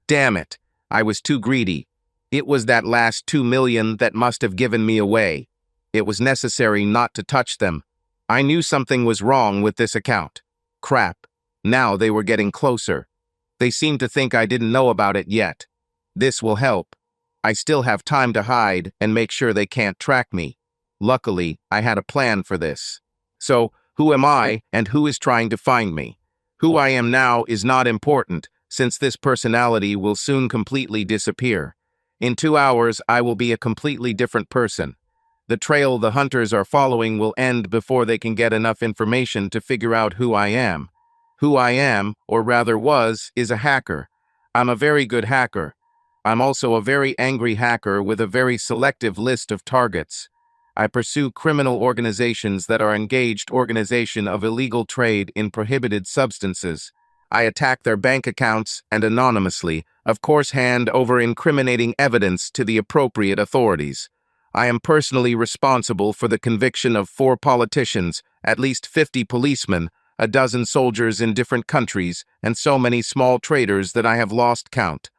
Damn it, I was too greedy. It was that last 2 million that must have given me away. It was necessary not to touch them. I knew something was wrong with this account. Crap. Now they were getting closer. They seemed to think I didn't know about it yet. This will help. I still have time to hide and make sure they can't track me. Luckily, I had a plan for this. So, who am I and who is trying to find me? Who I am now is not important, since this personality will soon completely disappear. In 2 hours, I will be a completely different person. The trail the hunters are following will end before they can get enough information to figure out who I am. Who I am, or rather was, is a hacker. I'm a very good hacker. I'm also a very angry hacker with a very selective list of targets. I pursue criminal organizations that are engaged organization of illegal trade in prohibited substances. I attack their bank accounts and anonymously, of course, hand over incriminating evidence to the appropriate authorities. I am personally responsible for the conviction of 4 politicians, at least 50 policemen, a dozen soldiers in different countries, and so many small traders that I have lost count.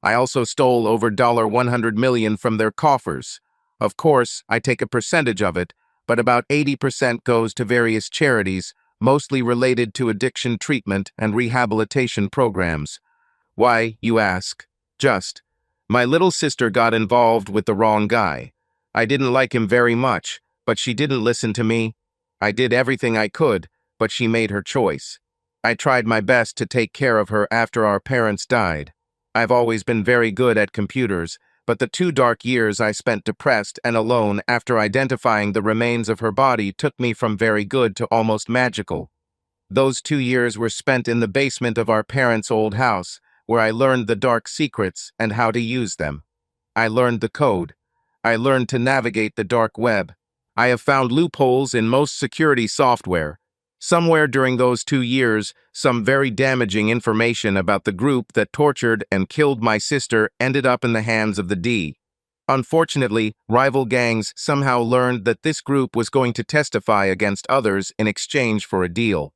I also stole over $100 million from their coffers. Of course, I take a percentage of it, but about 80% goes to various charities, mostly related to addiction treatment and rehabilitation programs. Why, you ask? Just. My little sister got involved with the wrong guy. I didn't like him very much, but she didn't listen to me. I did everything I could, but she made her choice. I tried my best to take care of her after our parents died. I've always been very good at computers, but the 2 dark years I spent depressed and alone after identifying the remains of her body took me from very good to almost magical. Those 2 years were spent in the basement of our parents' old house, where I learned the dark secrets and how to use them. I learned the code. I learned to navigate the dark web. I have found loopholes in most security software. Somewhere during those 2 years, some very damaging information about the group that tortured and killed my sister ended up in the hands of the D. Unfortunately, rival gangs somehow learned that this group was going to testify against others in exchange for a deal.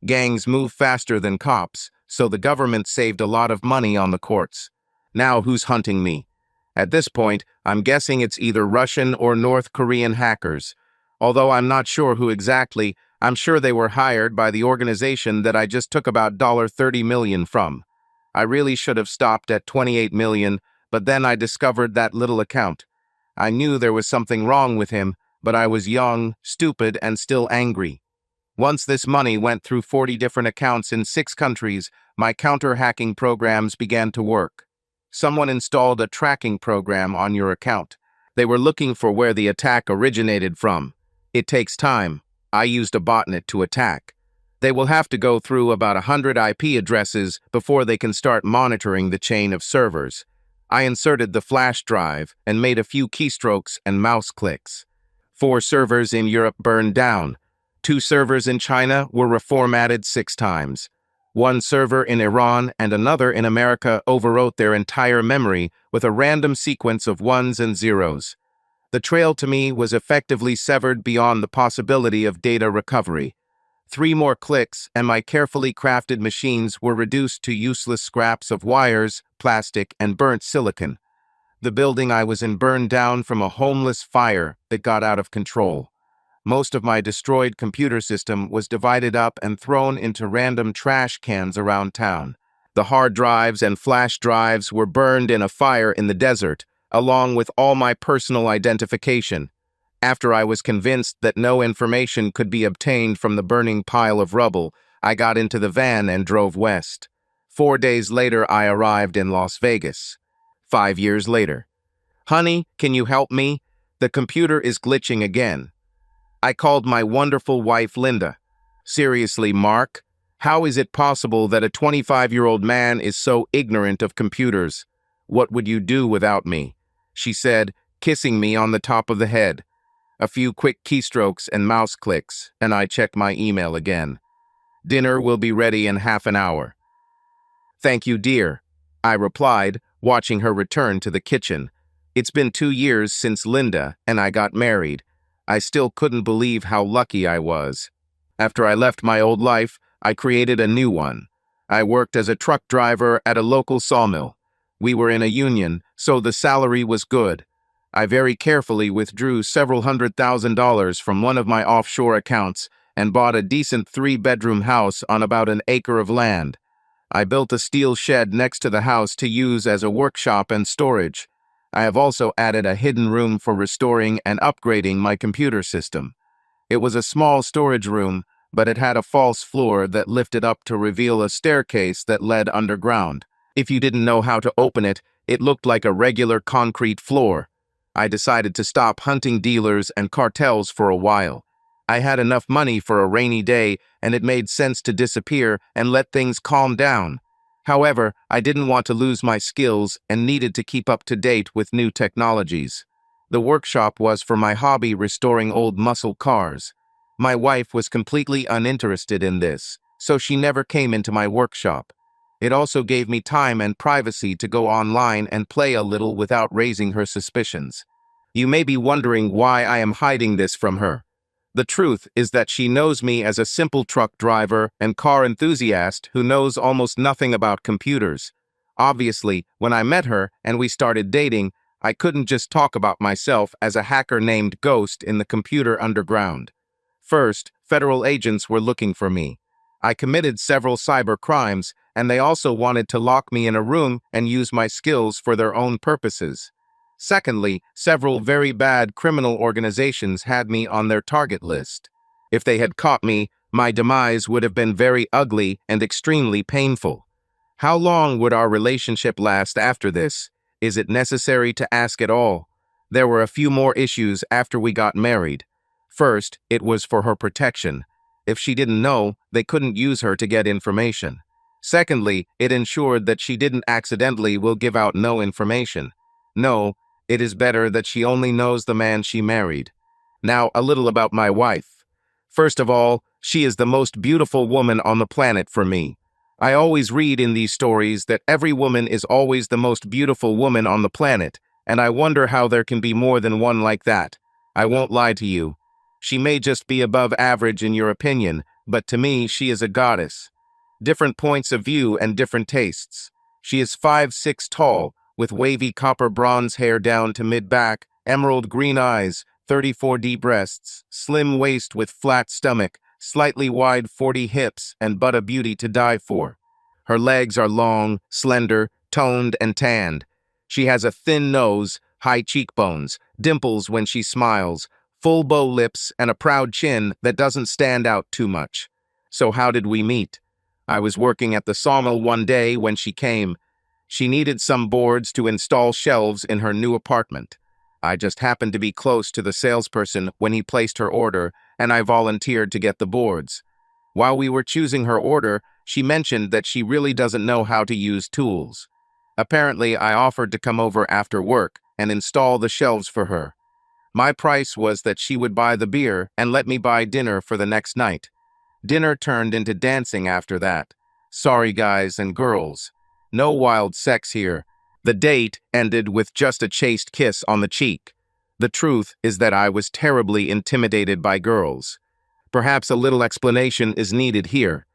Gangs move faster than cops, so the government saved a lot of money on the courts. Now who's hunting me? At this point, I'm guessing it's either Russian or North Korean hackers. Although I'm not sure who exactly, I'm sure they were hired by the organization that I just took about $30 million from. I really should have stopped at 28 million, but then I discovered that little account. I knew there was something wrong with him, but I was young, stupid, and still angry. Once this money went through 40 different accounts in 6 countries, my counter-hacking programs began to work. Someone installed a tracking program on your account. They were looking for where the attack originated from. It takes time. I used a botnet to attack. They will have to go through about 100 IP addresses before they can start monitoring the chain of servers. I inserted the flash drive and made a few keystrokes and mouse clicks. 4 servers in Europe burned down. 2 servers in China were reformatted 6 times. 1 server in Iran and another in America overwrote their entire memory with a random sequence of 1s and 0s. The trail to me was effectively severed beyond the possibility of data recovery. 3 more clicks and my carefully crafted machines were reduced to useless scraps of wires, plastic, and burnt silicon. The building I was in burned down from a homeless fire that got out of control. Most of my destroyed computer system was divided up and thrown into random trash cans around town. The hard drives and flash drives were burned in a fire in the desert, along with all my personal identification. After I was convinced that no information could be obtained from the burning pile of rubble, I got into the van and drove west. 4 days later, I arrived in Las Vegas. 5 years later. Honey, can you help me? The computer is glitching again. I called my wonderful wife, Linda. Seriously, Mark? How is it possible that a 25-year-old man is so ignorant of computers? What would you do without me? She said, kissing me on the top of the head. A few quick keystrokes and mouse clicks, and I checked my email again. Dinner will be ready in half an hour. Thank you, dear, I replied, watching her return to the kitchen. It's been 2 years since Linda and I got married. I still couldn't believe how lucky I was. After I left my old life, I created a new one. I worked as a truck driver at a local sawmill. We were in a union, so the salary was good. I very carefully withdrew several $100,000 from one of my offshore accounts and bought a decent 3-bedroom house on about an acre of land. I built a steel shed next to the house to use as a workshop and storage. I have also added a hidden room for restoring and upgrading my computer system. It was a small storage room, but it had a false floor that lifted up to reveal a staircase that led underground. If you didn't know how to open it, it looked like a regular concrete floor. I decided to stop hunting dealers and cartels for a while. I had enough money for a rainy day, and it made sense to disappear and let things calm down. However, I didn't want to lose my skills and needed to keep up to date with new technologies. The workshop was for my hobby, restoring old muscle cars. My wife was completely uninterested in this, so she never came into my workshop. It also gave me time and privacy to go online and play a little without raising her suspicions. You may be wondering why I am hiding this from her. The truth is that she knows me as a simple truck driver and car enthusiast who knows almost nothing about computers. Obviously, when I met her and we started dating, I couldn't just talk about myself as a hacker named Ghost in the computer underground. First, federal agents were looking for me. I committed several cyber crimes, and they also wanted to lock me in a room and use my skills for their own purposes. Secondly, several very bad criminal organizations had me on their target list. If they had caught me, my demise would have been very ugly and extremely painful. How long would our relationship last after this? Is it necessary to ask at all? There were a few more issues after we got married. First, it was for her protection. If she didn't know, they couldn't use her to get information. Secondly, it ensured that she didn't accidentally will give out no information. No, it is better that she only knows the man she married. Now, a little about my wife. First of all, she is the most beautiful woman on the planet for me. I always read in these stories that every woman is always the most beautiful woman on the planet, and I wonder how there can be more than one like that. I won't lie to you. She may just be above average in your opinion, but to me, she is a goddess. Different points of view and different tastes. She is 5'6" tall, with wavy copper bronze hair down to mid-back, emerald green eyes, 34D breasts, slim waist with flat stomach, slightly wide 40 hips, and but a beauty to die for. Her legs are long, slender, toned, and tanned. She has a thin nose, high cheekbones, dimples when she smiles, full bow lips, and a proud chin that doesn't stand out too much. So how did we meet? I was working at the sawmill one day when she came. She needed some boards to install shelves in her new apartment. I just happened to be close to the salesperson when he placed her order, and I volunteered to get the boards. While we were choosing her order, she mentioned that she really doesn't know how to use tools. Apparently, I offered to come over after work and install the shelves for her. My price was that she would buy the beer and let me buy dinner for the next night. Dinner turned into dancing after that. Sorry, guys and girls. No wild sex here. The date ended with just a chaste kiss on the cheek. The truth is that I was terribly intimidated by girls. Perhaps a little explanation is needed here.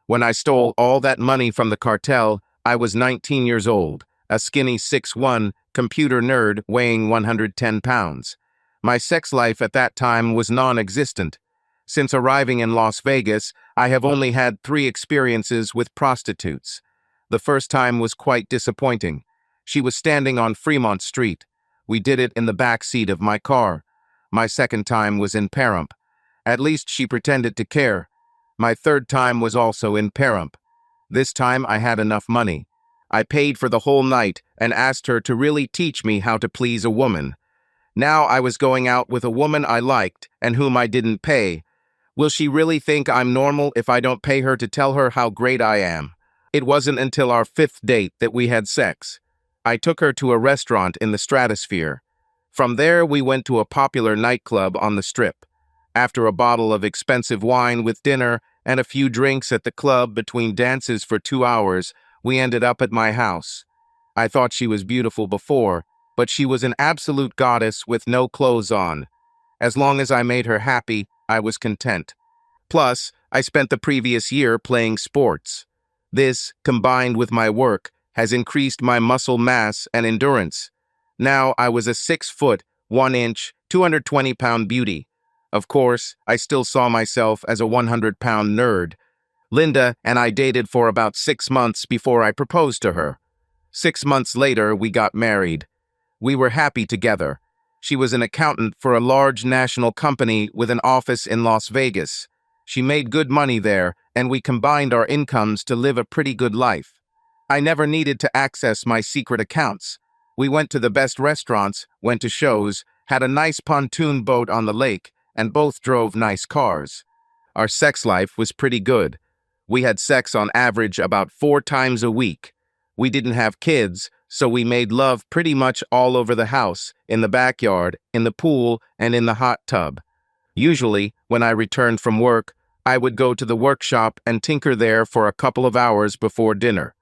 When I stole all that money from the cartel, I was 19 years old, a skinny 6'1" computer nerd weighing 110 pounds. My sex life at that time was non-existent. Since arriving in Las Vegas, I have only had 3 experiences with prostitutes. The first time was quite disappointing. She was standing on Fremont Street. We did it in the back seat of my car. My second time was in Pahrump. At least she pretended to care. My third time was also in Pahrump. This time I had enough money. I paid for the whole night and asked her to really teach me how to please a woman. Now I was going out with a woman I liked and whom I didn't pay. Will she really think I'm normal if I don't pay her to tell her how great I am? It wasn't until our 5th date that we had sex. I took her to a restaurant in the Stratosphere. From there, we went to a popular nightclub on the Strip. After a bottle of expensive wine with dinner and a few drinks at the club between dances for 2 hours, we ended up at my house. I thought she was beautiful before, but she was an absolute goddess with no clothes on. As long as I made her happy, I was content. Plus, I spent the previous year playing sports. This, combined with my work, has increased my muscle mass and endurance. Now I was a 6 foot, 1 inch, 220-pound beauty. Of course, I still saw myself as a 100-pound nerd. Linda and I dated for about 6 months before I proposed to her. 6 months later, we got married. We were happy together. She was an accountant for a large national company with an office in Las Vegas. She made good money there, and we combined our incomes to live a pretty good life. I never needed to access my secret accounts. We went to the best restaurants, went to shows, had a nice pontoon boat on the lake, and both drove nice cars. Our sex life was pretty good. We had sex on average about 4 times a week. We didn't have kids, so we made love pretty much all over the house, in the backyard, in the pool, and in the hot tub. Usually, when I returned from work, I would go to the workshop and tinker there for a couple of hours before dinner.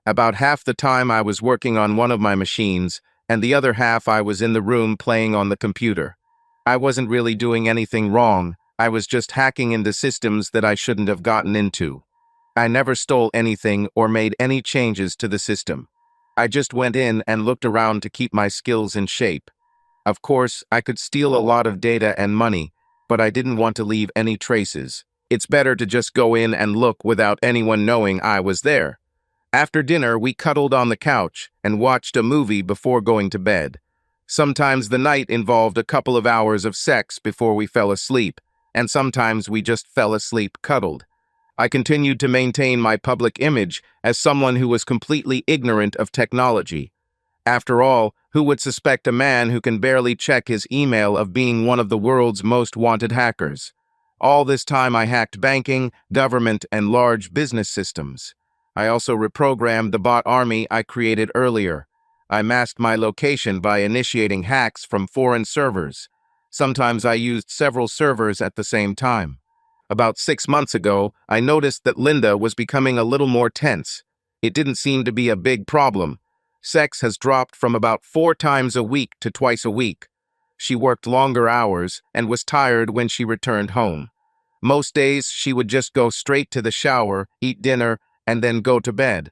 About half the time I was working on one of my machines, and the other half I was in the room playing on the computer. I wasn't really doing anything wrong. I was just hacking into systems that I shouldn't have gotten into. I never stole anything or made any changes to the system. I just went in and looked around to keep my skills in shape. Of course, I could steal a lot of data and money, but I didn't want to leave any traces. It's better to just go in and look without anyone knowing I was there. After dinner, we cuddled on the couch and watched a movie before going to bed. Sometimes the night involved a couple of hours of sex before we fell asleep, and sometimes we just fell asleep cuddled. I continued to maintain my public image as someone who was completely ignorant of technology. After all, who would suspect a man who can barely check his email of being one of the world's most wanted hackers? All this time I hacked banking, government, and large business systems. I also reprogrammed the bot army I created earlier. I masked my location by initiating hacks from foreign servers. Sometimes I used several servers at the same time. About 6 months ago, I noticed that Linda was becoming a little more tense. It didn't seem to be a big problem. Sex has dropped from about 4 times a week to twice a week. She worked longer hours and was tired when she returned home. Most days, she would just go straight to the shower, eat dinner, and then go to bed.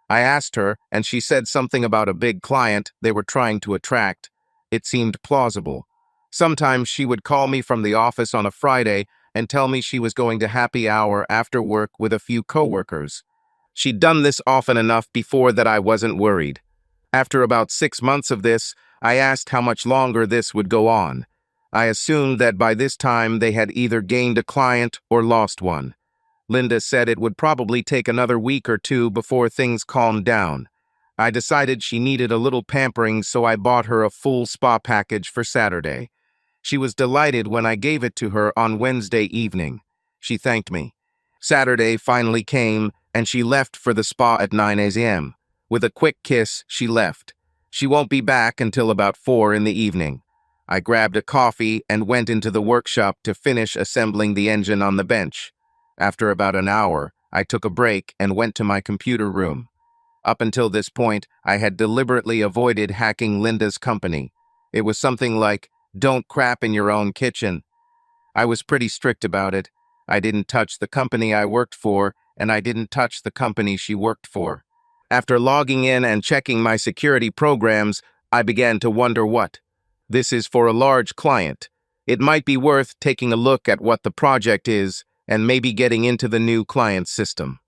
I asked her, and she said something about a big client they were trying to attract. It seemed plausible. Sometimes she would call me from the office on a Friday and tell me she was going to happy hour after work with a few coworkers. She'd done this often enough before that I wasn't worried. After about 6 months of this, I asked how much longer this would go on. I assumed that by this time they had either gained a client or lost one. Linda said it would probably take another week or 2 before things calmed down. I decided she needed a little pampering, so I bought her a full spa package for Saturday. She was delighted when I gave it to her on Wednesday evening. She thanked me. Saturday finally came, and she left for the spa at 9 a.m. With a quick kiss, she left. She won't be back until about 4 in the evening. I grabbed a coffee and went into the workshop to finish assembling the engine on the bench. After about an hour, I took a break and went to my computer room. Up until this point, I had deliberately avoided hacking Linda's company. It was something like, "Don't crap in your own kitchen." I was pretty strict about it. I didn't touch the company I worked for, and I didn't touch the company she worked for. After logging in and checking my security programs, I began to wonder what. This is for a large client. It might be worth taking a look at what the project is and maybe getting into the new client system.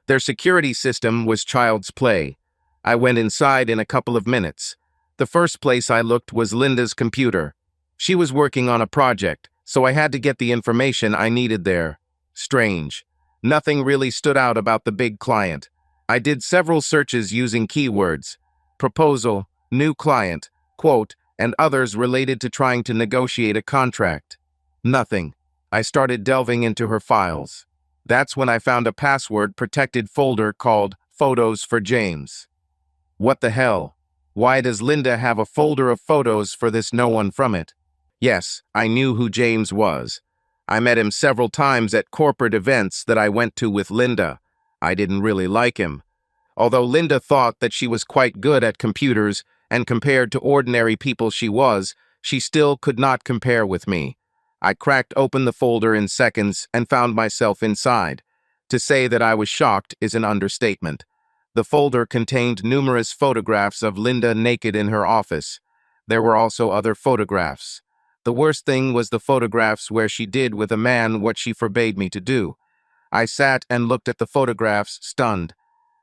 Their security system was child's play. I went inside in a couple of minutes. The first place I looked was Linda's computer. She was working on a project, so I had to get the information I needed there. Strange. Nothing really stood out about the big client. I did several searches using keywords: proposal, new client, quote, and others related to trying to negotiate a contract. Nothing. I started delving into her files. That's when I found a password-protected folder called Photos for James. What the hell? Why does Linda have a folder of photos for this no one from it? Yes, I knew who James was. I met him several times at corporate events that I went to with Linda. I didn't really like him. Although Linda thought that she was quite good at computers, and compared to ordinary people she still could not compare with me. I cracked open the folder in seconds and found myself inside. To say that I was shocked is an understatement. The folder contained numerous photographs of Linda naked in her office. There were also other photographs. The worst thing was the photographs where she did with a man what she forbade me to do. I sat and looked at the photographs, stunned.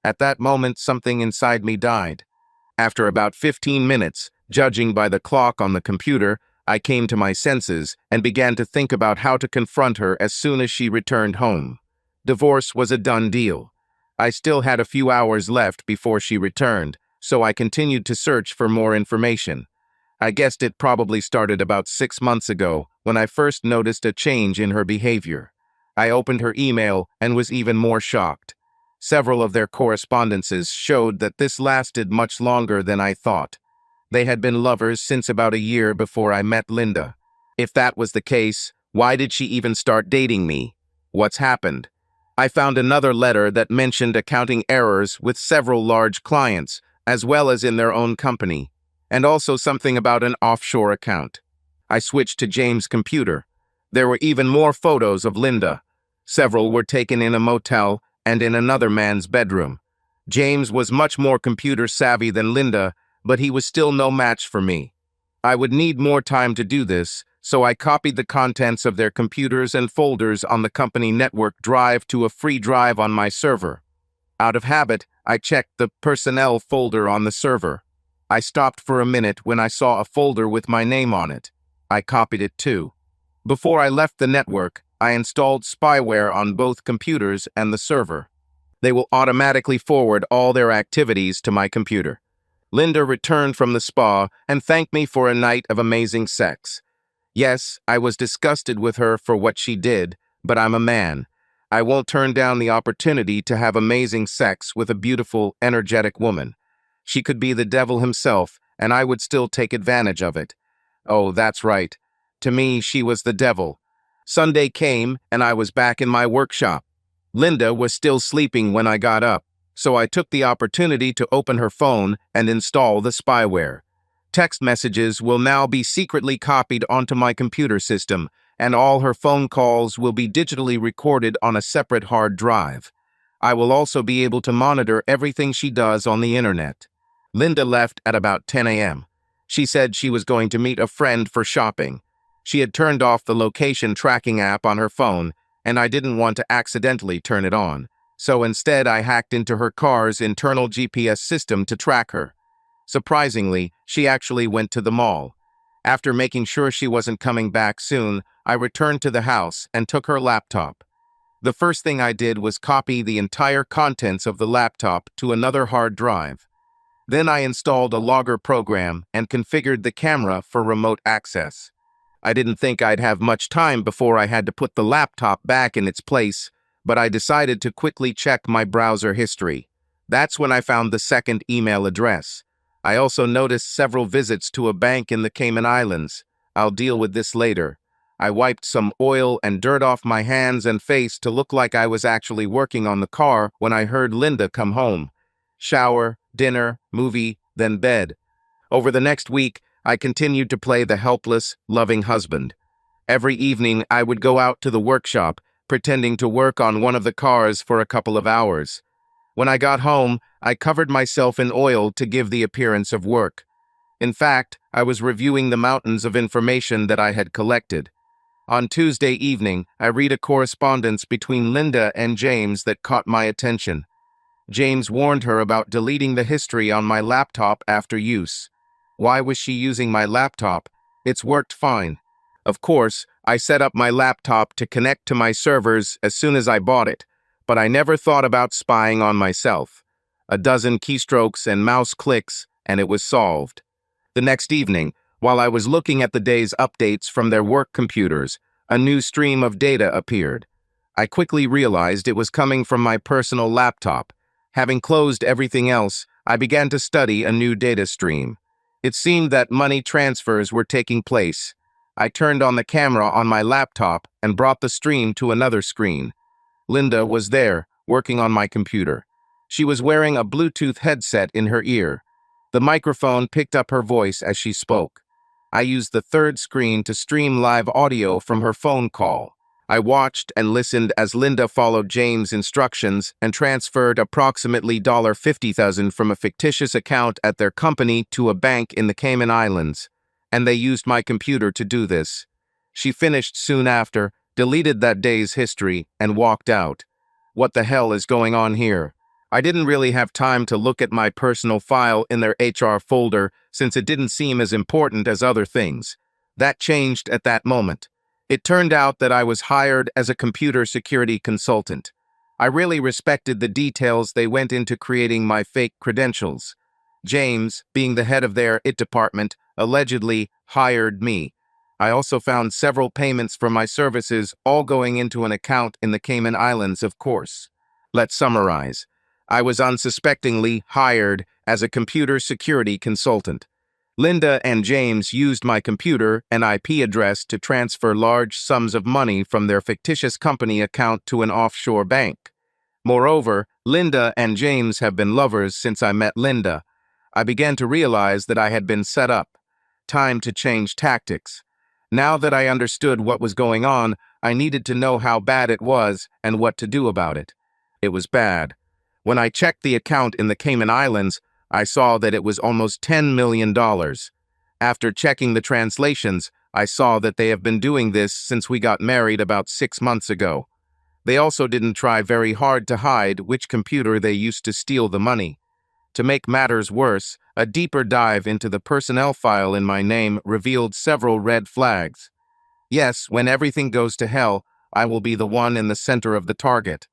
At that moment, something inside me died. After about 15 minutes, judging by the clock on the computer, I came to my senses and began to think about how to confront her as soon as she returned home. Divorce was a done deal. I still had a few hours left before she returned, so I continued to search for more information. I guessed it probably started about 6 months ago when I first noticed a change in her behavior. I opened her email and was even more shocked. Several of their correspondences showed that this lasted much longer than I thought. They had been lovers since about a year before I met Linda. If that was the case, why did she even start dating me? What's happened? I found another letter that mentioned accounting errors with several large clients, as well as in their own company, and also something about an offshore account. I switched to James' computer. There were even more photos of Linda. Several were taken in a motel and in another man's bedroom. James was much more computer savvy than Linda, but he was still no match for me. I would need more time to do this, so I copied the contents of their computers and folders on the company network drive to a free drive on my server. Out of habit, I checked the personnel folder on the server. I stopped for a minute when I saw a folder with my name on it. I copied it too. Before I left the network, I installed spyware on both computers and the server. They will automatically forward all their activities to my computer. Linda returned from the spa and thanked me for a night of amazing sex. Yes, I was disgusted with her for what she did, but I'm a man. I won't turn down the opportunity to have amazing sex with a beautiful, energetic woman. She could be the devil himself, and I would still take advantage of it. Oh, that's right. To me, she was the devil. Sunday came, and I was back in my workshop. Linda was still sleeping when I got up, so I took the opportunity to open her phone and install the spyware. Text messages will now be secretly copied onto my computer system, and all her phone calls will be digitally recorded on a separate hard drive. I will also be able to monitor everything she does on the internet. Linda left at about 10 a.m. She said she was going to meet a friend for shopping. She had turned off the location tracking app on her phone, and I didn't want to accidentally turn it on. So instead, I hacked into her car's internal GPS system to track her. Surprisingly, she actually went to the mall. After making sure she wasn't coming back soon, I returned to the house and took her laptop. The first thing I did was copy the entire contents of the laptop to another hard drive. Then I installed a logger program and configured the camera for remote access. I didn't think I'd have much time before I had to put the laptop back in its place, but I decided to quickly check my browser history. That's when I found the second email address. I also noticed several visits to a bank in the Cayman Islands. I'll deal with this later. I wiped some oil and dirt off my hands and face to look like I was actually working on the car when I heard Linda come home. Shower, dinner, movie, then bed. Over the next week, I continued to play the helpless, loving husband. Every evening, I would go out to the workshop, pretending to work on one of the cars for a couple of hours. When I got home, I covered myself in oil to give the appearance of work. In fact, I was reviewing the mountains of information that I had collected. On Tuesday evening, I read a correspondence between Linda and James that caught my attention. James warned her about deleting the history on my laptop after use. Why was she using my laptop? It's worked fine. Of course, I set up my laptop to connect to my servers as soon as I bought it, but I never thought about spying on myself. A dozen keystrokes and mouse clicks, and it was solved. The next evening, while I was looking at the day's updates from their work computers, a new stream of data appeared. I quickly realized it was coming from my personal laptop. Having closed everything else, I began to study a new data stream. It seemed that money transfers were taking place. I turned on the camera on my laptop and brought the stream to another screen. Linda was there, working on my computer. She was wearing a Bluetooth headset in her ear. The microphone picked up her voice as she spoke. I used the third screen to stream live audio from her phone call. I watched and listened as Linda followed James' instructions and transferred approximately $50,000 from a fictitious account at their company to a bank in the Cayman Islands, and they used my computer to do this. She finished soon after, deleted that day's history, and walked out. What the hell is going on here? I didn't really have time to look at my personal file in their HR folder since it didn't seem as important as other things. That changed at that moment. It turned out that I was hired as a computer security consultant. I really respected the details they went into creating my fake credentials. James, being the head of their IT department, allegedly hired me. I also found several payments for my services, all going into an account in the Cayman Islands, of course. Let's summarize. I was unsuspectingly hired as a computer security consultant. Linda and James used my computer and IP address to transfer large sums of money from their fictitious company account to an offshore bank. Moreover, Linda and James have been lovers since I met Linda. I began to realize that I had been set up. Time to change tactics. Now that I understood what was going on, I needed to know how bad it was and what to do about it. It was bad. When I checked the account in the Cayman Islands, I saw that it was almost $10 million. After checking the translations, I saw that they have been doing this since we got married about 6 months ago. They also didn't try very hard to hide which computer they used to steal the money. To make matters worse, a deeper dive into the personnel file in my name revealed several red flags. Yes, when everything goes to hell, I will be the one in the center of the target.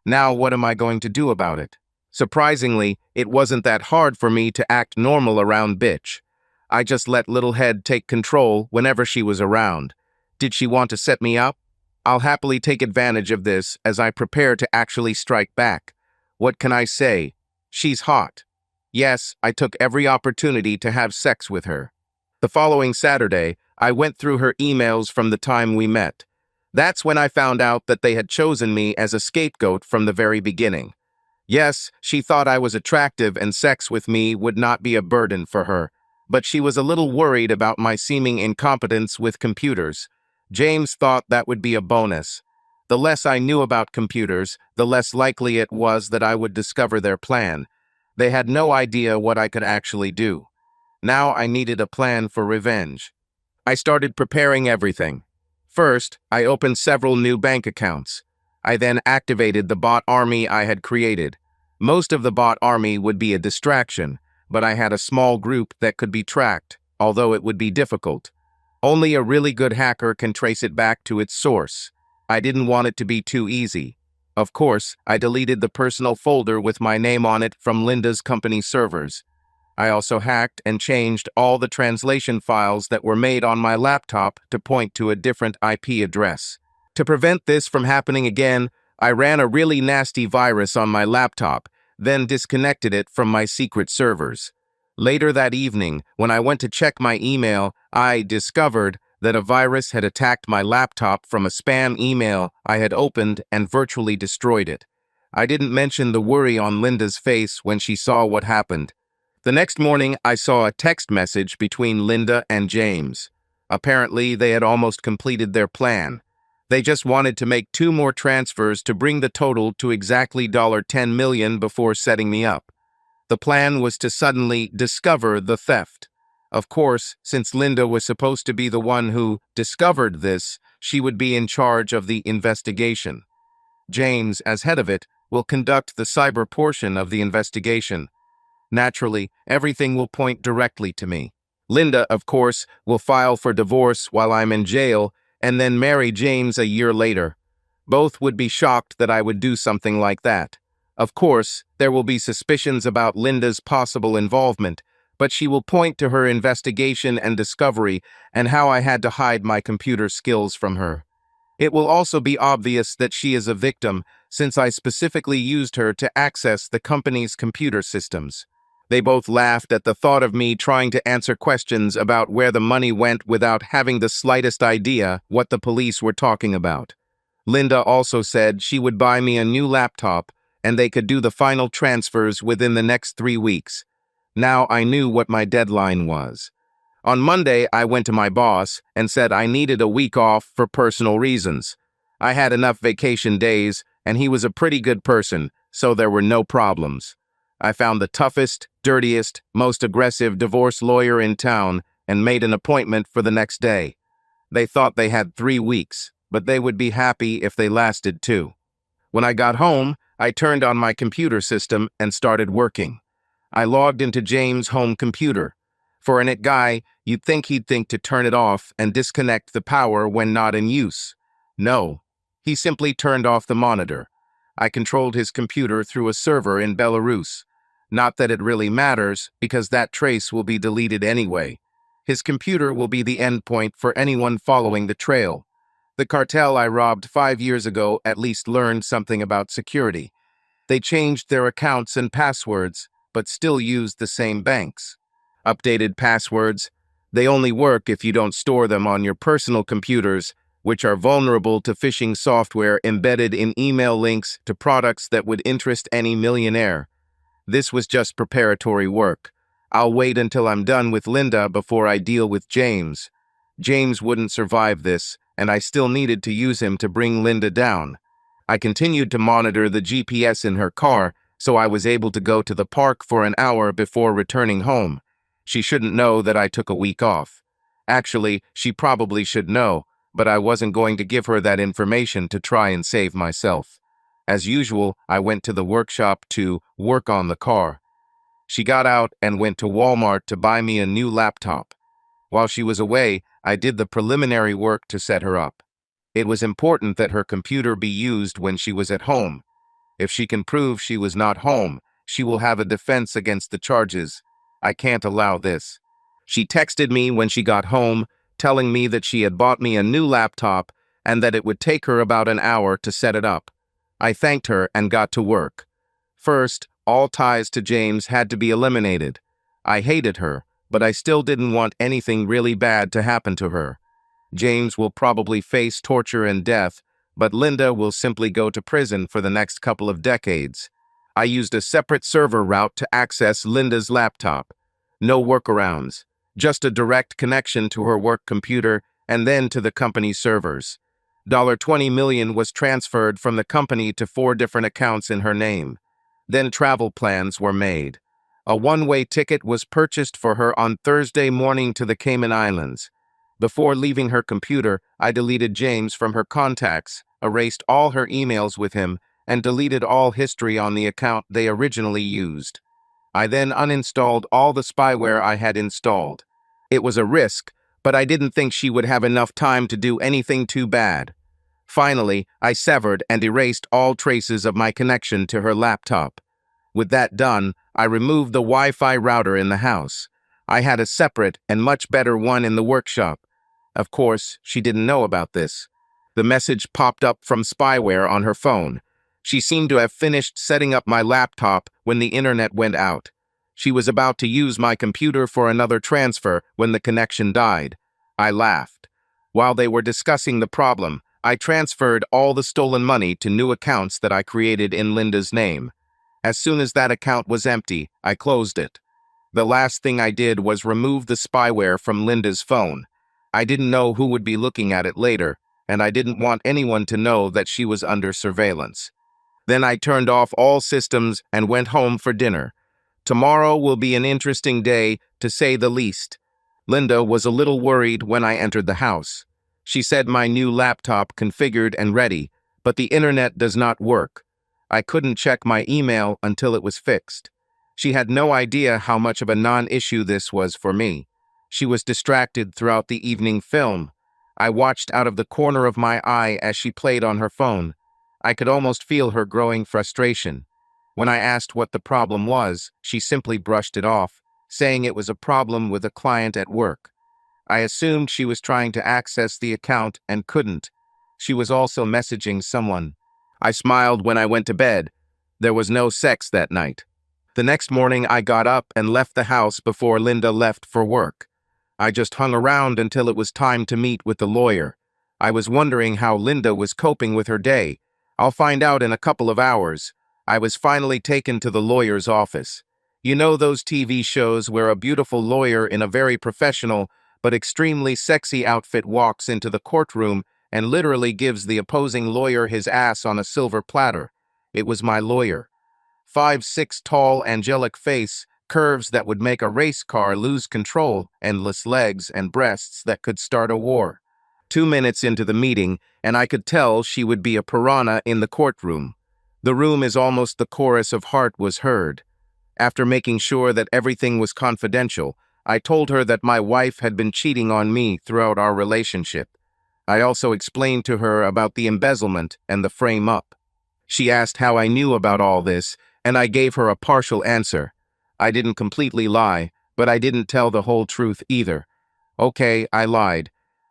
Now what am I going to do about it? Surprisingly, it wasn't that hard for me to act normal around bitch. I just let little head take control whenever she was around. Did she want to set me up? I'll happily take advantage of this as I prepare to actually strike back. What can I say? She's hot. Yes, I took every opportunity to have sex with her. The following Saturday, I went through her emails from the time we met. That's when I found out that they had chosen me as a scapegoat from the very beginning. Yes, she thought I was attractive and sex with me would not be a burden for her, but she was a little worried about my seeming incompetence with computers. James thought that would be a bonus. The less I knew about computers, the less likely it was that I would discover their plan. They had no idea what I could actually do. Now I needed a plan for revenge. I started preparing everything. First, I opened several new bank accounts. I then activated the bot army I had created. Most of the bot army would be a distraction, but I had a small group that could be tracked, although it would be difficult. Only a really good hacker can trace it back to its source. I didn't want it to be too easy. Of course, I deleted the personal folder with my name on it from Linda's company servers. I also hacked and changed all the translation files that were made on my laptop to point to a different IP address. To prevent this from happening again, I ran a really nasty virus on my laptop, then disconnected it from my secret servers. Later that evening, when I went to check my email, I discovered that a virus had attacked my laptop from a spam email I had opened and virtually destroyed it. I didn't mention the worry on Linda's face when she saw what happened. The next morning, I saw a text message between Linda and James. Apparently, they had almost completed their plan. They just wanted to make 2 more transfers to bring the total to exactly $10 million before setting me up. The plan was to suddenly discover the theft. Of course, since Linda was supposed to be the one who discovered this, she would be in charge of the investigation. James, as head of it, will conduct the cyber portion of the investigation. Naturally, everything will point directly to me. Linda, of course, will file for divorce while I'm in jail and then marry James a year later. Both would be shocked that I would do something like that. Of course, there will be suspicions about Linda's possible involvement, but she will point to her investigation and discovery and how I had to hide my computer skills from her. It will also be obvious that she is a victim, since I specifically used her to access the company's computer systems. They both laughed at the thought of me trying to answer questions about where the money went without having the slightest idea what the police were talking about. Linda also said she would buy me a new laptop and they could do the final transfers within the next 3 weeks. Now I knew what my deadline was. On Monday, I went to my boss and said I needed a week off for personal reasons. I had enough vacation days, and he was a pretty good person, so there were no problems. I found the toughest, dirtiest, most aggressive divorce lawyer in town and made an appointment for the next day. They thought they had 3 weeks, but they would be happy if they lasted 2. When I got home, I turned on my computer system and started working. I logged into James' home computer. For a IT guy, you'd think he'd think to turn it off and disconnect the power when not in use. No, he simply turned off the monitor. I controlled his computer through a server in Belarus. Not that it really matters, because that trace will be deleted anyway. His computer will be the endpoint for anyone following the trail. The cartel I robbed 5 years ago at least learned something about security. They changed their accounts and passwords, but still used the same banks. Updated passwords, they only work if you don't store them on your personal computers, which are vulnerable to phishing software embedded in email links to products that would interest any millionaire. This was just preparatory work. I'll wait until I'm done with Linda before I deal with James. James wouldn't survive this, and I still needed to use him to bring Linda down. I continued to monitor the GPS in her car, so I was able to go to the park for an hour before returning home. She shouldn't know that I took a week off. Actually, she probably should know, but I wasn't going to give her that information to try and save myself. As usual, I went to the workshop to work on the car. She got out and went to Walmart to buy me a new laptop. While she was away, I did the preliminary work to set her up. It was important that her computer be used when she was at home. If she can prove she was not home, she will have a defense against the charges. I can't allow this. She texted me when she got home, telling me that she had bought me a new laptop and that it would take her about an hour to set it up. I thanked her and got to work. First, all ties to James had to be eliminated. I hated her, but I still didn't want anything really bad to happen to her. James will probably face torture and death, but Linda will simply go to prison for the next couple of decades. I used a separate server route to access Linda's laptop. No workarounds, just a direct connection to her work computer and then to the company servers. $20 million was transferred from the company to 4 different accounts in her name. Then travel plans were made. A one-way ticket was purchased for her on Thursday morning to the Cayman Islands. Before leaving her computer, I deleted James from her contacts, erased all her emails with him, and deleted all history on the account they originally used. I then uninstalled all the spyware I had installed. It was a risk, but I didn't think she would have enough time to do anything too bad. Finally, I severed and erased all traces of my connection to her laptop. With that done, I removed the Wi-Fi router in the house. I had a separate and much better one in the workshop. Of course, she didn't know about this. The message popped up from spyware on her phone. She seemed to have finished setting up my laptop when the internet went out. She was about to use my computer for another transfer when the connection died. I laughed. While they were discussing the problem, I transferred all the stolen money to new accounts that I created in Linda's name. As soon as that account was empty, I closed it. The last thing I did was remove the spyware from Linda's phone. I didn't know who would be looking at it later, and I didn't want anyone to know that she was under surveillance. Then I turned off all systems and went home for dinner. Tomorrow will be an interesting day, to say the least. Linda was a little worried when I entered the house. She said my new laptop configured and ready, but the internet does not work. I couldn't check my email until it was fixed. She had no idea how much of a non-issue this was for me. She was distracted throughout the evening film. I watched out of the corner of my eye as she played on her phone. I could almost feel her growing frustration. When I asked what the problem was, she simply brushed it off, saying it was a problem with a client at work. I assumed she was trying to access the account and couldn't. She was also messaging someone. I smiled when I went to bed. There was no sex that night. The next morning, I got up and left the house before Linda left for work. I just hung around until it was time to meet with the lawyer. I was wondering how Linda was coping with her day. I'll find out in a couple of hours. I was finally taken to the lawyer's office. You know those TV shows where a beautiful lawyer in a very professional but extremely sexy outfit walks into the courtroom and literally gives the opposing lawyer his ass on a silver platter. It was my lawyer. 5'6" tall, angelic face, curves that would make a race car lose control, endless legs and breasts that could start a war. 2 minutes into the meeting, and I could tell she would be a piranha in the courtroom. The room is almost the chorus of heart was heard. After making sure that everything was confidential, I told her that my wife had been cheating on me throughout our relationship. I also explained to her about the embezzlement and the frame-up. She asked how I knew about all this, and I gave her a partial answer. I didn't completely lie, but I didn't tell the whole truth either. Okay, I lied.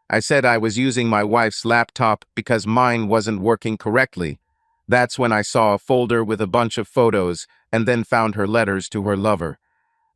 I said I was using my wife's laptop because mine wasn't working correctly. That's when I saw a folder with a bunch of photos and then found her letters to her lover.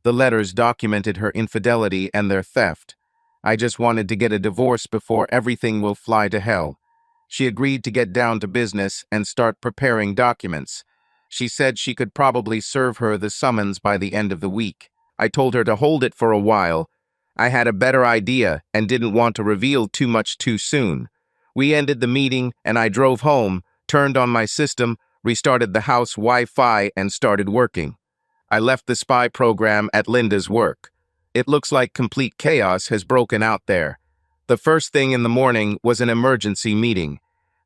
The letters documented her infidelity and their theft. I just wanted to get a divorce before everything will fly to hell. She agreed to get down to business and start preparing documents. She said she could probably serve her the summons by the end of the week. I told her to hold it for a while. I had a better idea and didn't want to reveal too much too soon. We ended the meeting and I drove home, turned on my system, restarted the house Wi-Fi and started working. I left the spy program at Linda's work. It looks like complete chaos has broken out there. The first thing in the morning was an emergency meeting.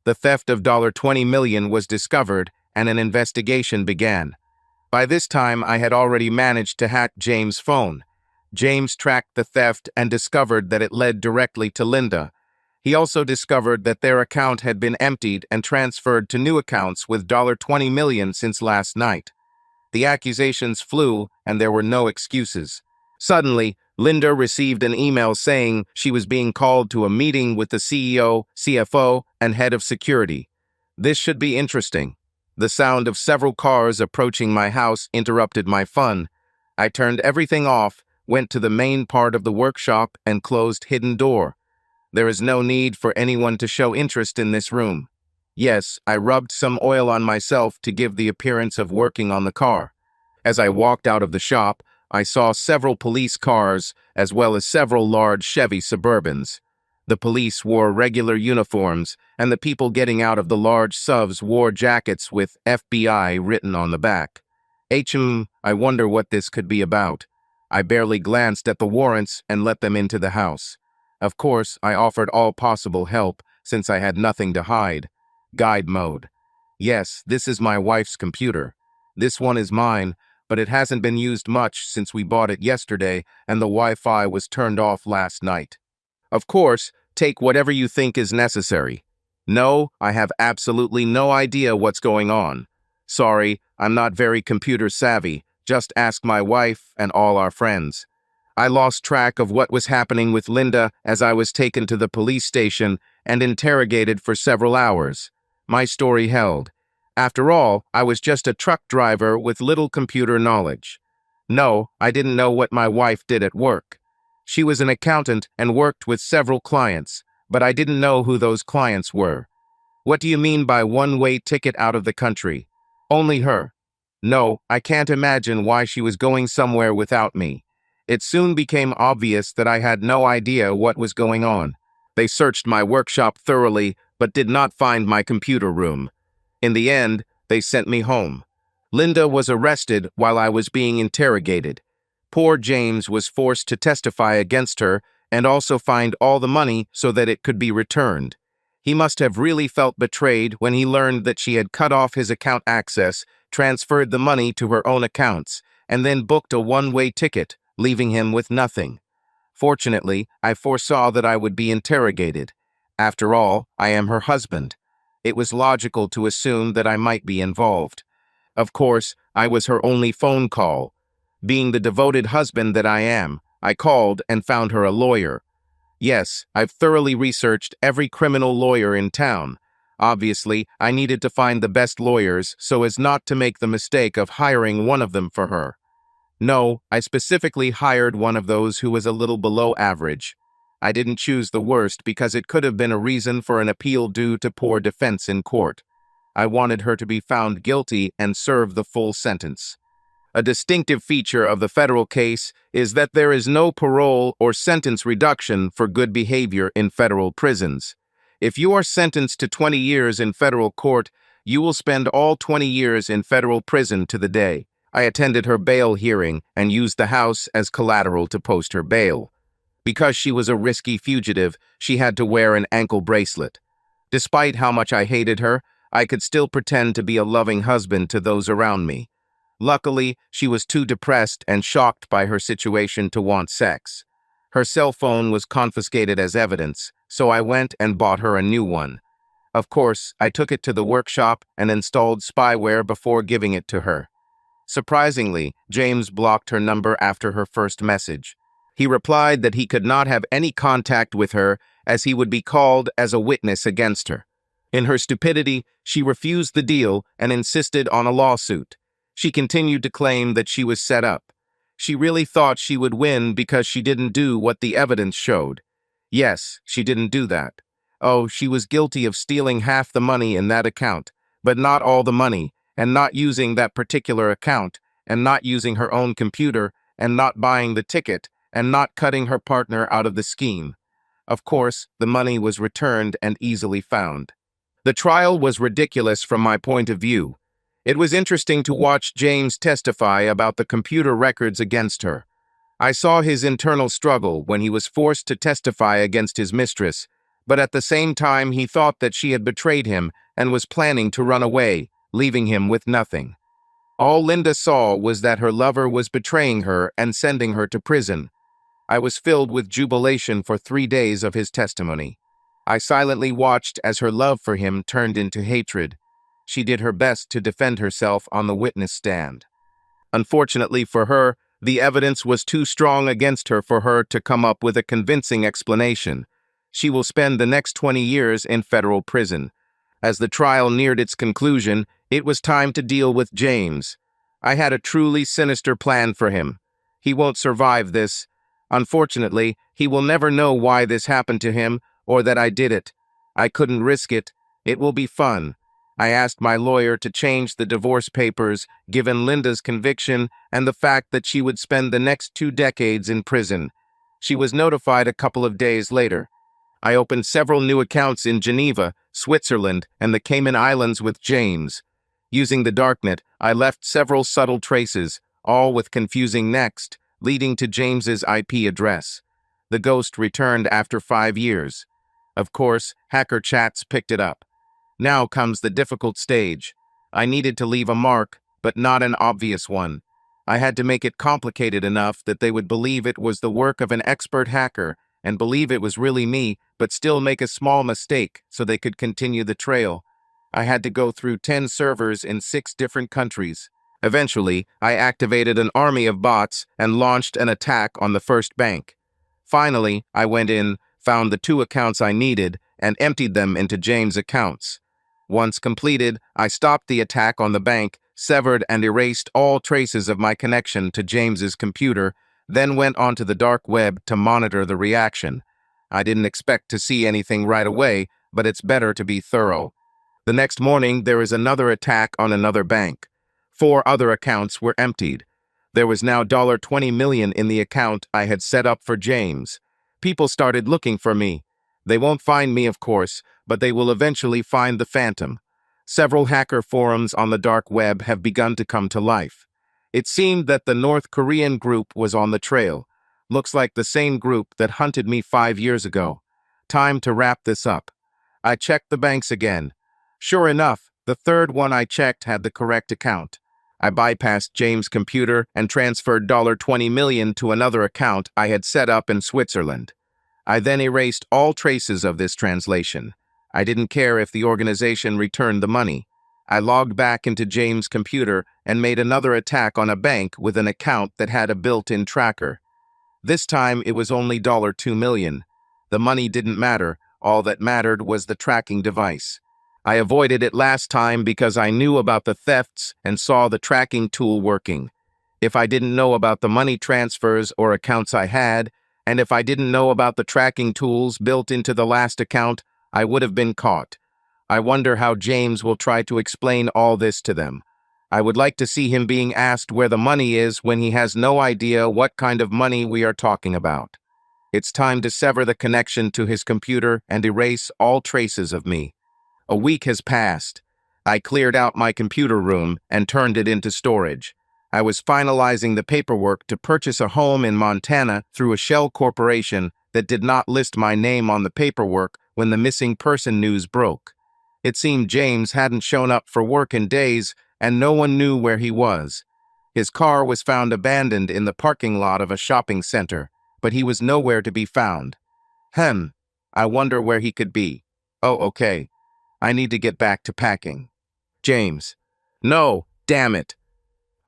The theft of $20 million was discovered and an investigation began. By this time, I had already managed to hack James' phone. James tracked the theft and discovered that it led directly to Linda. He also discovered that their account had been emptied and transferred to new accounts with $20 million since last night. The accusations flew, and there were no excuses. Suddenly, Linda received an email saying she was being called to a meeting with the CEO, CFO, and head of security. This should be interesting. The sound of several cars approaching my house interrupted my fun. I turned everything off, went to the main part of the workshop, and closed hidden door. There is no need for anyone to show interest in this room. Yes, I rubbed some oil on myself to give the appearance of working on the car. As I walked out of the shop, I saw several police cars, as well as several large Chevy Suburbans. The police wore regular uniforms, and the people getting out of the large SUVs wore jackets with FBI written on the back. I wonder what this could be about. I barely glanced at the warrants and let them into the house. Of course, I offered all possible help, since I had nothing to hide. Guide mode. Yes, this is my wife's computer. This one is mine, but it hasn't been used much since we bought it yesterday and the Wi-Fi was turned off last night. Of course, take whatever you think is necessary. No, I have absolutely no idea what's going on. Sorry, I'm not very computer savvy. Just ask my wife and all our friends. I lost track of what was happening with Linda as I was taken to the police station and interrogated for several hours. My story held. After all, I was just a truck driver with little computer knowledge. No, I didn't know what my wife did at work. She was an accountant and worked with several clients, but I didn't know who those clients were. What do you mean by one-way ticket out of the country? Only her. No, I can't imagine why she was going somewhere without me. It soon became obvious that I had no idea what was going on. They searched my workshop thoroughly, but did not find my computer room. In the end, they sent me home. Linda was arrested while I was being interrogated. Poor James was forced to testify against her and also find all the money so that it could be returned. He must have really felt betrayed when he learned that she had cut off his account access, transferred the money to her own accounts, and then booked a one-way ticket, leaving him with nothing. Fortunately, I foresaw that I would be interrogated. After all, I am her husband. It was logical to assume that I might be involved. Of course, I was her only phone call. Being the devoted husband that I am, I called and found her a lawyer. Yes, I've thoroughly researched every criminal lawyer in town. Obviously, I needed to find the best lawyers so as not to make the mistake of hiring one of them for her. No, I specifically hired one of those who was a little below average. I didn't choose the worst because it could have been a reason for an appeal due to poor defense in court. I wanted her to be found guilty and serve the full sentence. A distinctive feature of the federal case is that there is no parole or sentence reduction for good behavior in federal prisons. If you are sentenced to 20 years in federal court, you will spend all 20 years in federal prison to the day. I attended her bail hearing and used the house as collateral to post her bail. Because she was a risky fugitive, she had to wear an ankle bracelet. Despite how much I hated her, I could still pretend to be a loving husband to those around me. Luckily, she was too depressed and shocked by her situation to want sex. Her cell phone was confiscated as evidence, so I went and bought her a new one. Of course, I took it to the workshop and installed spyware before giving it to her. Surprisingly, James blocked her number after her first message. He replied that he could not have any contact with her as he would be called as a witness against her. In her stupidity, she refused the deal and insisted on a lawsuit. She continued to claim that she was set up. She really thought she would win because she didn't do what the evidence showed. Yes, she didn't do that. Oh, she was guilty of stealing half the money in that account, but not all the money, and not using that particular account, and not using her own computer, and not buying the ticket, and not cutting her partner out of the scheme. Of course, the money was returned and easily found. The trial was ridiculous from my point of view. It was interesting to watch James testify about the computer records against her. I saw his internal struggle when he was forced to testify against his mistress, but at the same time he thought that she had betrayed him and was planning to run away, leaving him with nothing. All Linda saw was that her lover was betraying her and sending her to prison. I was filled with jubilation for 3 days of his testimony. I silently watched as her love for him turned into hatred. She did her best to defend herself on the witness stand. Unfortunately for her, the evidence was too strong against her for her to come up with a convincing explanation. She will spend the next 20 years in federal prison. As the trial neared its conclusion, it was time to deal with James. I had a truly sinister plan for him. He won't survive this. Unfortunately, he will never know why this happened to him or that I did it. I couldn't risk it. It will be fun. I asked my lawyer to change the divorce papers, given Linda's conviction and the fact that she would spend the next 2 decades in prison. She was notified a couple of days later. I opened several new accounts in Geneva, Switzerland, and the Cayman Islands with James. Using the darknet, I left several subtle traces, all with confusing next, leading to James's IP address. The ghost returned after 5 years. Of course, hacker chats picked it up. Now comes the difficult stage. I needed to leave a mark, but not an obvious one. I had to make it complicated enough that they would believe it was the work of an expert hacker and believe it was really me, but still make a small mistake so they could continue the trail. I had to go through 10 servers in 6 different countries. Eventually, I activated an army of bots and launched an attack on the first bank. Finally, I went in, found the 2 accounts I needed, and emptied them into James' accounts. Once completed, I stopped the attack on the bank, severed and erased all traces of my connection to James's computer, then went onto the dark web to monitor the reaction. I didn't expect to see anything right away, but it's better to be thorough. The next morning, there is another attack on another bank. 4 other accounts were emptied. There was now $20 million in the account I had set up for James. People started looking for me. They won't find me, of course, but they will eventually find the phantom. Several hacker forums on the dark web have begun to come to life. It seemed that the North Korean group was on the trail. Looks like the same group that hunted me 5 years ago. Time to wrap this up. I checked the banks again. Sure enough, the third one I checked had the correct account. I bypassed James' computer and transferred $20 million to another account I had set up in Switzerland. I then erased all traces of this translation. I didn't care if the organization returned the money. I logged back into James' computer and made another attack on a bank with an account that had a built-in tracker. This time it was only $2 million. The money didn't matter. All that mattered was the tracking device. I avoided it last time because I knew about the thefts and saw the tracking tool working. If I didn't know about the money transfers or accounts I had, and if I didn't know about the tracking tools built into the last account, I would have been caught. I wonder how James will try to explain all this to them. I would like to see him being asked where the money is when he has no idea what kind of money we are talking about. It's time to sever the connection to his computer and erase all traces of me. A week has passed. I cleared out my computer room and turned it into storage. I was finalizing the paperwork to purchase a home in Montana through a shell corporation that did not list my name on the paperwork when the missing person news broke. It seemed James hadn't shown up for work in days, and no one knew where he was. His car was found abandoned in the parking lot of a shopping center, but he was nowhere to be found. I wonder where he could be. Oh, okay. I need to get back to packing. James. No, damn it.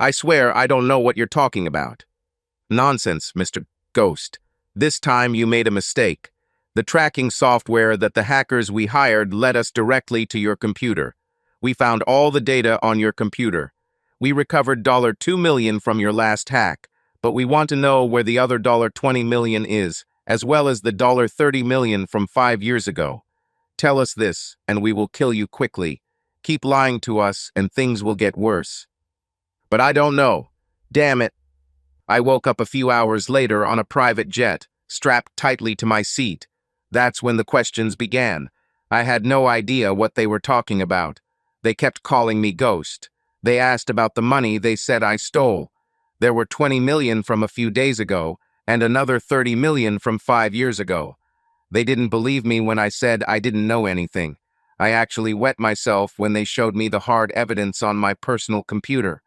I swear I don't know what you're talking about. Nonsense, Mr. Ghost. This time you made a mistake. The tracking software that the hackers we hired led us directly to your computer. We found all the data on your computer. We recovered $2 million from your last hack, but we want to know where the other $20 million is, as well as the $30 million from 5 years ago. Tell us this, and we will kill you quickly. Keep lying to us, and things will get worse. But I don't know. Damn it. I woke up a few hours later on a private jet, strapped tightly to my seat. That's when the questions began. I had no idea what they were talking about. They kept calling me Ghost. They asked about the money they said I stole. There were $20 million from a few days ago, and another $30 million from 5 years ago. They didn't believe me when I said I didn't know anything. I actually wet myself when they showed me the hard evidence on my personal computer.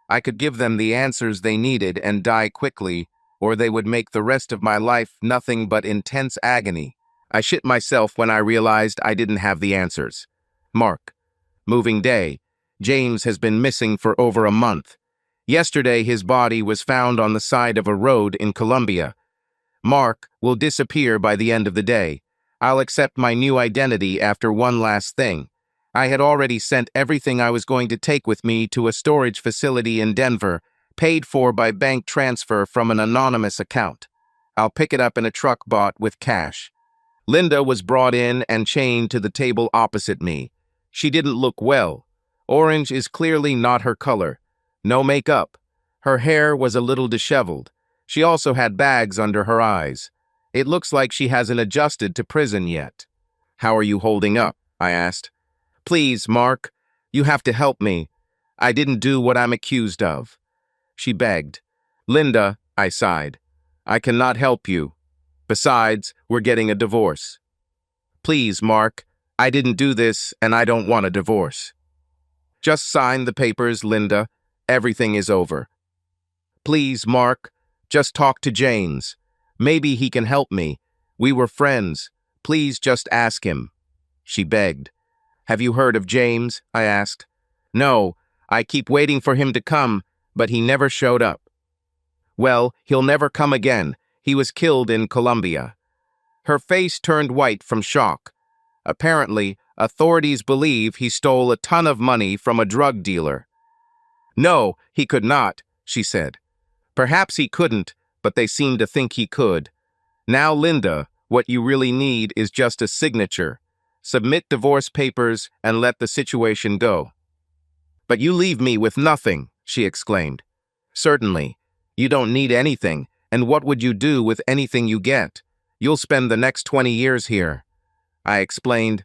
I could give them the answers they needed and die quickly, or they would make the rest of my life nothing but intense agony. I shit myself when I realized I didn't have the answers. Mark. Moving day. James has been missing for over a month. Yesterday, his body was found on the side of a road in Colombia. Mark will disappear by the end of the day. I'll accept my new identity after one last thing. I had already sent everything I was going to take with me to a storage facility in Denver, paid for by bank transfer from an anonymous account. I'll pick it up in a truck bought with cash. Linda was brought in and chained to the table opposite me. She didn't look well. Orange is clearly not her color. No makeup. Her hair was a little disheveled. She also had bags under her eyes. It looks like she hasn't adjusted to prison yet. How are you holding up? I asked. Please, Mark. You have to help me. I didn't do what I'm accused of. She begged. Linda, I sighed. I cannot help you. Besides, we're getting a divorce. Please, Mark. I didn't do this, and I don't want a divorce. Just sign the papers, Linda. Everything is over. Please, Mark. Just talk to James. Maybe he can help me. We were friends. Please just ask him. She begged. Have you heard of James? I asked. No, I keep waiting for him to come, but he never showed up. Well, he'll never come again. He was killed in Colombia. Her face turned white from shock. Apparently, authorities believe he stole a ton of money from a drug dealer. No, he could not, she said. Perhaps he couldn't, but they seem to think he could. Now, Linda, what you really need is just a signature. Submit divorce papers and let the situation go. But you leave me with nothing, she exclaimed. Certainly. You don't need anything, and what would you do with anything you get? You'll spend the next 20 years here. I explained.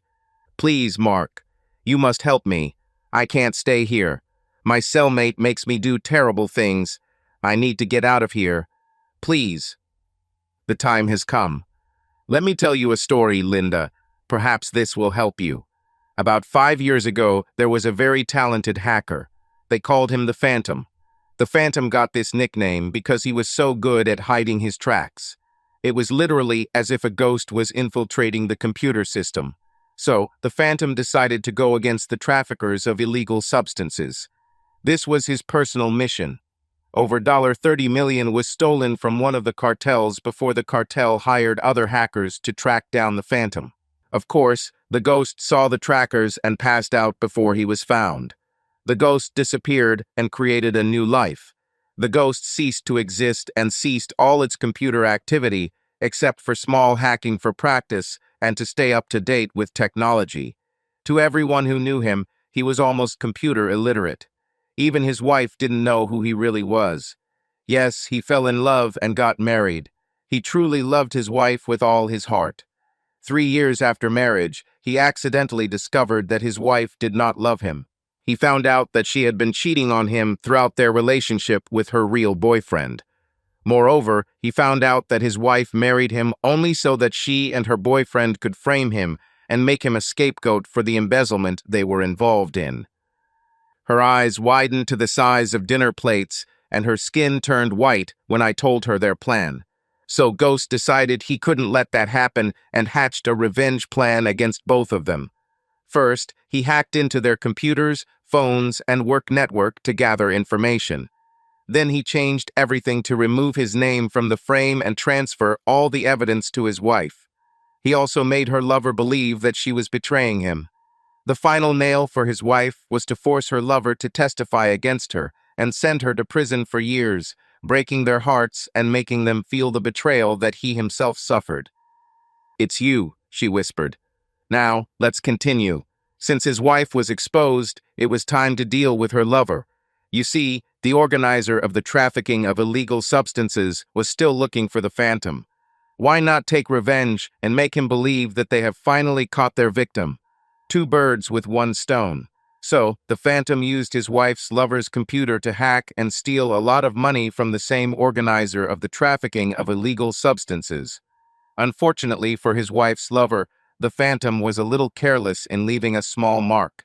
Please, Mark. You must help me. I can't stay here. My cellmate makes me do terrible things. I need to get out of here. Please. The time has come. Let me tell you a story, Linda. Perhaps this will help you. About 5 years ago, there was a very talented hacker. They called him the Phantom. The Phantom got this nickname because he was so good at hiding his tracks. It was literally as if a ghost was infiltrating the computer system. So, the Phantom decided to go against the traffickers of illegal substances. This was his personal mission. Over $30 million was stolen from one of the cartels before the cartel hired other hackers to track down the Phantom. Of course, the ghost saw the trackers and passed out before he was found. The ghost disappeared and created a new life. The ghost ceased to exist and ceased all its computer activity except for small hacking for practice and to stay up to date with technology. To everyone who knew him, he was almost computer illiterate. Even his wife didn't know who he really was. Yes, he fell in love and got married. He truly loved his wife with all his heart. 3 years after marriage, he accidentally discovered that his wife did not love him. He found out that she had been cheating on him throughout their relationship with her real boyfriend. Moreover, he found out that his wife married him only so that she and her boyfriend could frame him and make him a scapegoat for the embezzlement they were involved in. Her eyes widened to the size of dinner plates, and her skin turned white when I told her their plan. So Ghost decided he couldn't let that happen and hatched a revenge plan against both of them. First, he hacked into their computers, phones, and work network to gather information. Then he changed everything to remove his name from the frame and transfer all the evidence to his wife. He also made her lover believe that she was betraying him. The final nail for his wife was to force her lover to testify against her and send her to prison for years, breaking their hearts and making them feel the betrayal that he himself suffered. "It's you," she whispered. "Now, let's continue." Since his wife was exposed, it was time to deal with her lover. You see, the organizer of the trafficking of illegal substances was still looking for the Phantom. Why not take revenge and make him believe that they have finally caught their victim? Two birds with one stone. So, the Phantom used his wife's lover's computer to hack and steal a lot of money from the same organizer of the trafficking of illegal substances. Unfortunately for his wife's lover, the Phantom was a little careless in leaving a small mark.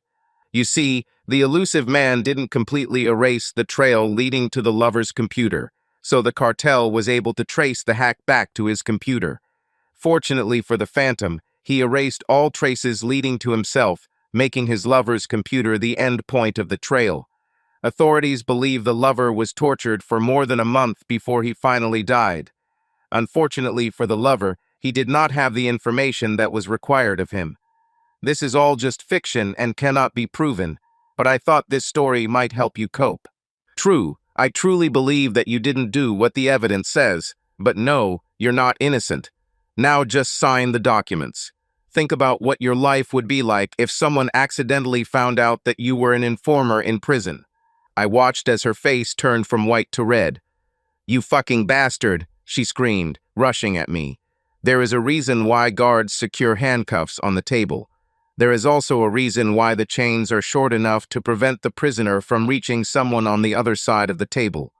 You see, the elusive man didn't completely erase the trail leading to the lover's computer, so the cartel was able to trace the hack back to his computer. Fortunately for the Phantom, he erased all traces leading to himself, making his lover's computer the end point of the trail. Authorities believe the lover was tortured for more than a month before he finally died. Unfortunately for the lover, he did not have the information that was required of him. This is all just fiction and cannot be proven, but I thought this story might help you cope. True, I truly believe that you didn't do what the evidence says, but no, you're not innocent. Now just sign the documents. Think about what your life would be like if someone accidentally found out that you were an informer in prison. I watched as her face turned from white to red. "You fucking bastard," she screamed, rushing at me. There is a reason why guards secure handcuffs on the table. There is also a reason why the chains are short enough to prevent the prisoner from reaching someone on the other side of the table.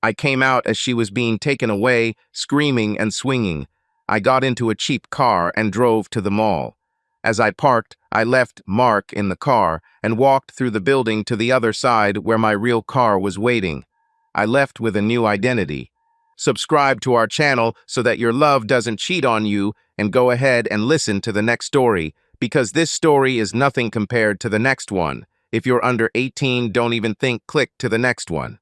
I came out as she was being taken away, screaming and swinging. I got into a cheap car and drove to the mall. As I parked, I left Mark in the car and walked through the building to the other side where my real car was waiting. I left with a new identity. Subscribe to our channel so that your love doesn't cheat on you, and go ahead and listen to the next story, because this story is nothing compared to the next one. If you're under 18, don't even think, click to the next one.